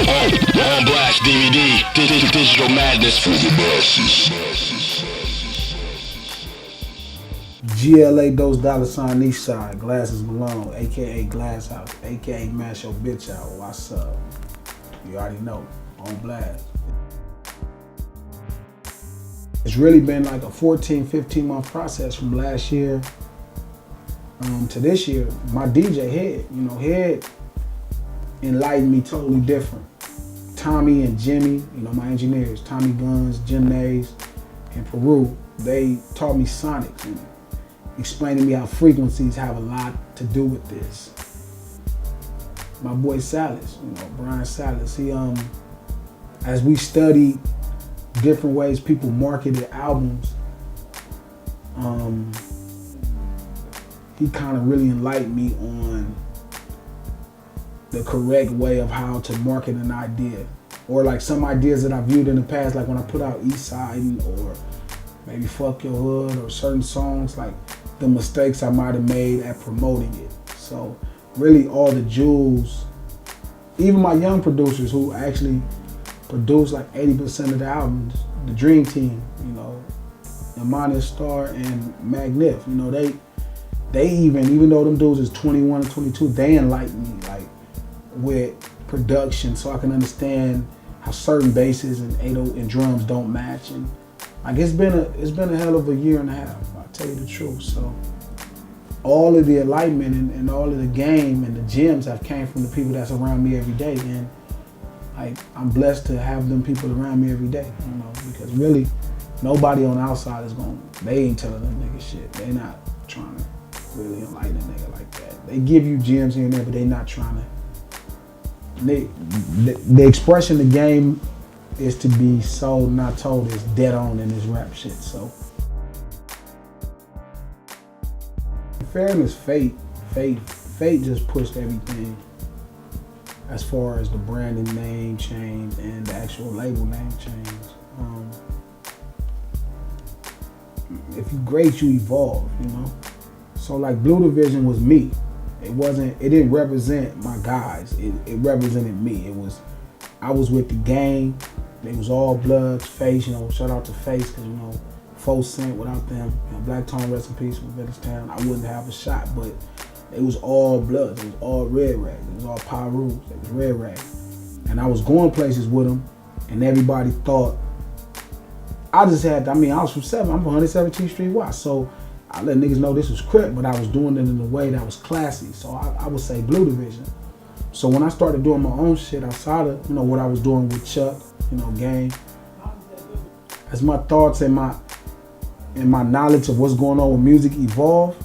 Onblast DVD, digital madness for the masses. GLA Dose $sign Eastside, Glasses Malone, aka Glass House, aka Mash Your Bitch Out. What's up? You already know, Onblast. It's really been like a 14, 15 month process from last year to this year. My DJ Head enlightened me totally different. Tommy and Jimmy, my engineers, Tommy Guns, Jim Nays, and Peru, they taught me sonics and explained to me how frequencies have a lot to do with this. My boy Salas, Brian Salas, he as we studied different ways people marketed albums, he kind of really enlightened me on the correct way of how to market an idea. Or like some ideas that I viewed in the past, like when I put out East Side or maybe Fuck Your Hood or certain songs, like the mistakes I might have made at promoting it. So really all the jewels, even my young producers who actually produce like 80% of the albums, the Dream Team, Imani Star and Magnif, they even though them dudes is 21 and 22, they enlightened me like with production so I can understand how certain basses and 808 and drums don't match. And like it's been a hell of a year and a half, I'll tell you the truth. So all of the enlightenment and all of the game and the gems have came from the people that's around me every day. And like I'm blessed to have them people around me every day, because really nobody on the outside they ain't telling them niggas shit. They not trying to really enlighten a nigga like that. They give you gems here and there, but they not trying to. The expression of the game is to be sold, not told, is dead on in this rap shit. So, in fairness, fate just pushed everything as far as the branding name change and the actual label name change. If you great, you evolve, So like Blue Division was me. It didn't represent my guys. It represented me. I was with the gang. It was all Bloods, Face, shout out to Face, because, 4 Cent, without them, Black Tone, rest in peace from Town, I wouldn't have a shot, but it was all Bloods. It was all Red Rags. It was all Pyrus. It was Red Rags. And I was going places with them, and everybody thought, I was from 7, I'm from 117th Street West, so I let niggas know this was Crip, but I was doing it in a way that was classy. So I would say Blue Division. So when I started doing my own shit outside of, what I was doing with Chuck, Gang, as my thoughts and my knowledge of what's going on with music evolved,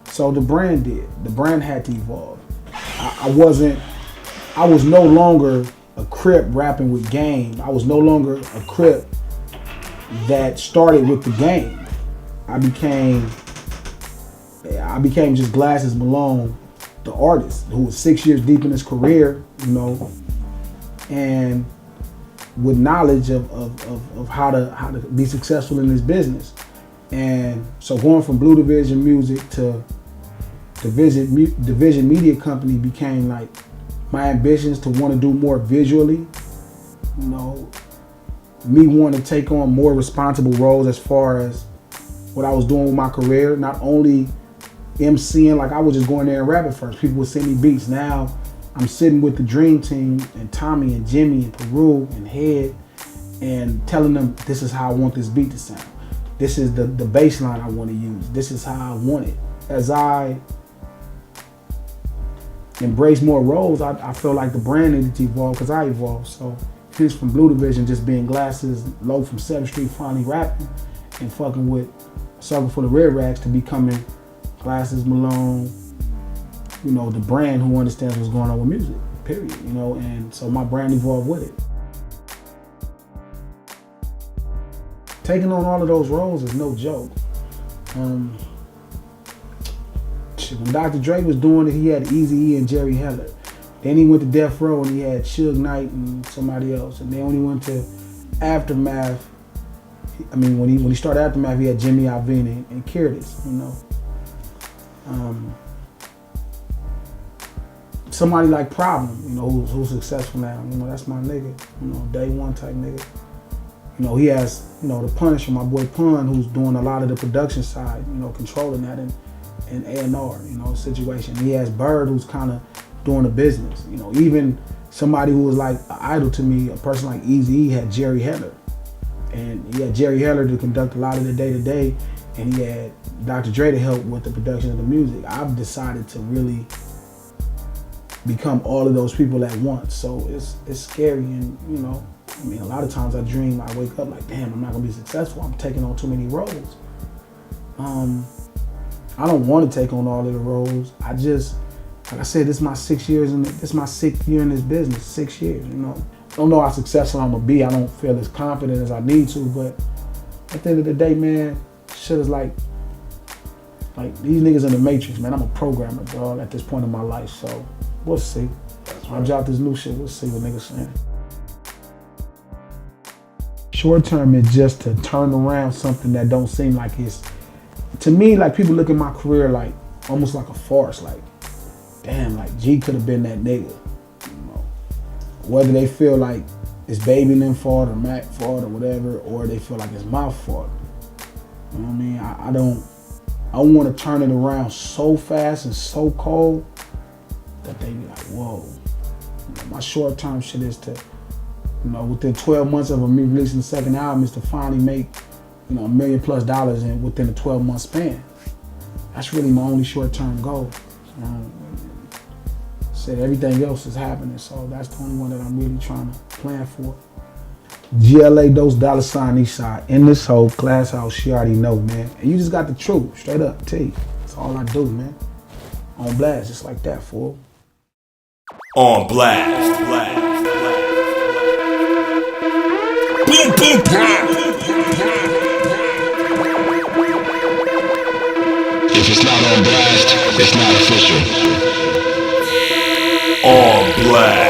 so the brand did. The brand had to evolve. I was no longer a Crip rapping with Game. I was no longer a Crip that started with the game. I became just Glasses Malone, the artist who was 6 years deep in his career, and with knowledge of how to be successful in this business. And so going from Blue Division Music to Division Media Company became like my ambitions to want to do more visually, me wanting to take on more responsible roles as far as what I was doing with my career, not only MCing, like I was just going there and rapping first. People would send me beats. Now I'm sitting with the Dream Team and Tommy and Jimmy and Peru and Head and telling them this is how I want this beat to sound. This is the bass line I want to use. This is how I want it. As I embrace more roles, I feel like the brand needed to evolve because I evolved. So hence from Blue Division just being Glasses, Low from 7th Street finally rapping and fucking with Circle for the Red Rags to becoming Glasses Malone, the brand who understands what's going on with music, period, and so my brand evolved with it. Taking on all of those roles is no joke. When Dr. Dre was doing it, he had Eazy-E and Jerry Heller. Then he went to Death Row and he had Suge Knight and somebody else. And then when he went to Aftermath, when he started Aftermath, he had Jimmy Iovine and Curtis, somebody like Problem, you know, who's successful now. You know, that's my nigga. You know, day one type nigga. You know, he has, you know, the Punisher, my boy Pun, who's doing a lot of the production side, you know, controlling that in A&R, you know, situation. He has Bird, who's kind of doing the business. You know, even somebody who was like an idol to me, a person like Eazy-E had Jerry Heller. And he had Jerry Heller to conduct a lot of the day-to-day, and he had Dr. Dre to help with the production of the music. I've decided to really become all of those people at once. So it's scary, and you know, I mean, a lot of times I dream, I wake up like, damn, I'm not gonna be successful. I'm taking on too many roles. I don't want to take on all of the roles. I just, like I said, this is my 6 years in this is my 6th year in this business. 6 years, you know. I don't know how successful I'm gonna be. I don't feel as confident as I need to, but at the end of the day, man, shit is like these niggas in the Matrix, man. I'm a programmer, dog, at this point in my life, so we'll see. I'll drop this new shit, we'll see what niggas saying. Short term is just to turn around something that don't seem like it's, to me, like people look at my career like almost like a farce, like, damn, like G could have been that nigga. You know, whether they feel like it's Baby and them fault or Mac fault or whatever, or they feel like it's my fault. You know what I mean? I want to turn it around so fast and so cold that they be like, whoa. You know, my short term shit is to, you know, within 12 months of me releasing the second album is to finally make, you know, $1 million+ in within a 12-month span. That's really my only short-term goal. Said everything else is happening, so that's the only one that I'm really trying to plan for. GLA Dose $ Eastside in this whole class house, she already know, man. And you just got the truth, straight up, tell you. That's all I do, man. On blast, just like that, fool. On blast, boom, boom, pow. If it's not on blast, it's not official. On blast.